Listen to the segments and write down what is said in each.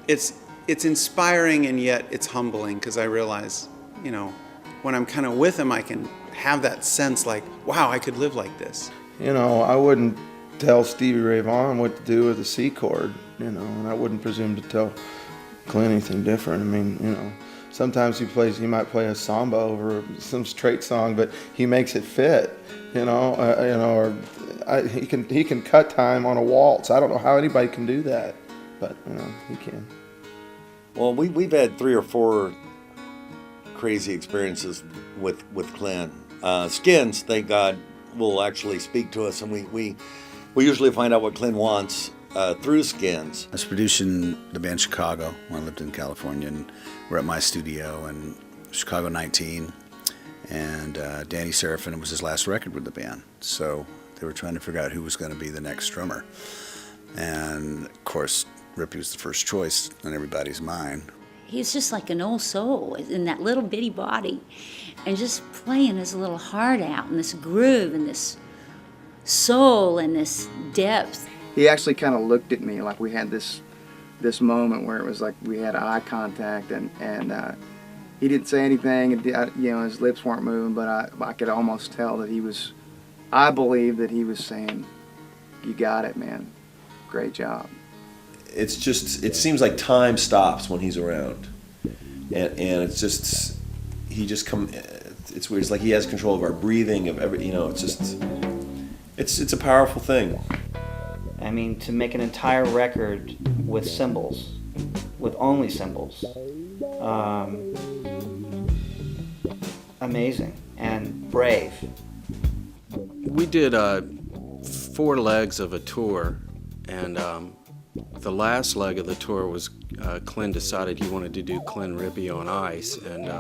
it's inspiring, and yet it's humbling, because I realize, you know, when I'm kind of with him, I can have that sense like, wow, I could live like this. You know, I wouldn't tell Stevie Ray Vaughan what to do with a C chord, you know, and I wouldn't presume to tell Clinn anything different. I mean, you know, sometimes he might play a samba over some straight song, but he makes it fit, you know, he can cut time on a waltz. I don't know how anybody can do that, but you know, he can. Well, we've had 3 or 4 crazy experiences with Clinn. Skins, thank God, will actually speak to us, and we usually find out what Clinn wants through Skins. I was producing the band Chicago when I lived in California, and we're at my studio in Chicago 19, and Danny Serafin, was his last record with the band, so they were trying to figure out who was going to be the next drummer, and of course Rippy was the first choice in everybody's mind. He's just like an old soul in that little bitty body, and just playing his little heart out in this groove and this soul and this depth. He actually kind of looked at me like we had this moment where it was like we had eye contact, and he didn't say anything, and you know, his lips weren't moving, but I could almost tell that I believe that he was saying, "You got it, man. Great job." It seems like time stops when he's around, and it's just, it's weird. It's like he has control of our breathing, of every, you know, it's a powerful thing. I mean, to make an entire record with cymbals, with only cymbals, amazing and brave. We did 4 legs of a tour, and the last leg of the tour was Clinn decided he wanted to do Clinn Rippy on ice, and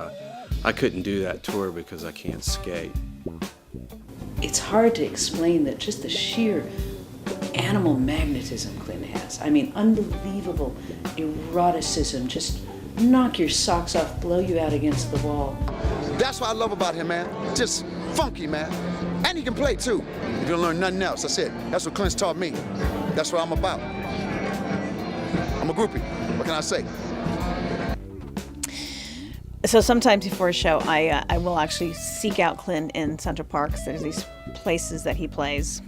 I couldn't do that tour because I can't skate. It's hard to explain that just the sheer animal magnetism Clinn has. I mean, unbelievable eroticism, just knock your socks off, blow you out against the wall. That's what I love about him, man. Just funky, man. And he can play too. If you don't learn nothing else, that's it. That's what Clint's taught me. That's what I'm about. I'm a groupie. What can I say? So sometimes before a show, I will actually seek out Clinn in Central Park. There's these places that he plays.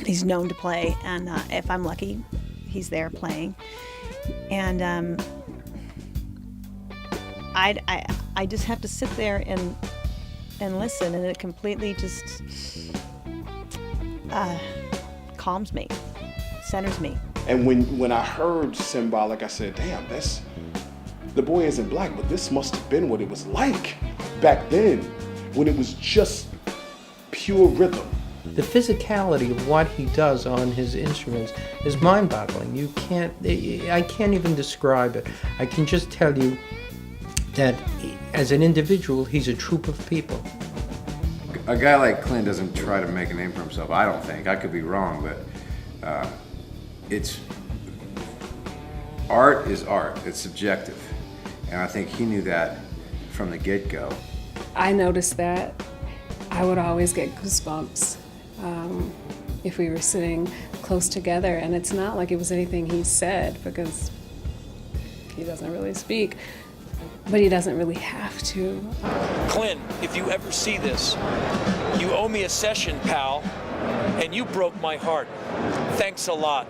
He's known to play, and if I'm lucky, he's there playing. And I just have to sit there and listen, and it completely just calms me, centers me. And when I heard Symbolic, I said, damn, The Boy Isn't Black, but this must have been what it was like back then, when it was just pure rhythm. The physicality of what he does on his instruments is mind-boggling. I can't even describe it. I can just tell you that as an individual, he's a troop of people. A guy like Clinn doesn't try to make a name for himself, I don't think. I could be wrong, but art is art. It's subjective. And I think he knew that from the get-go. I noticed that I would always get goosebumps if we were sitting close together, and it's not like it was anything he said, because he doesn't really speak, but he doesn't really have to. Clinn, if you ever see this, you owe me a session, pal, and you broke my heart. Thanks a lot.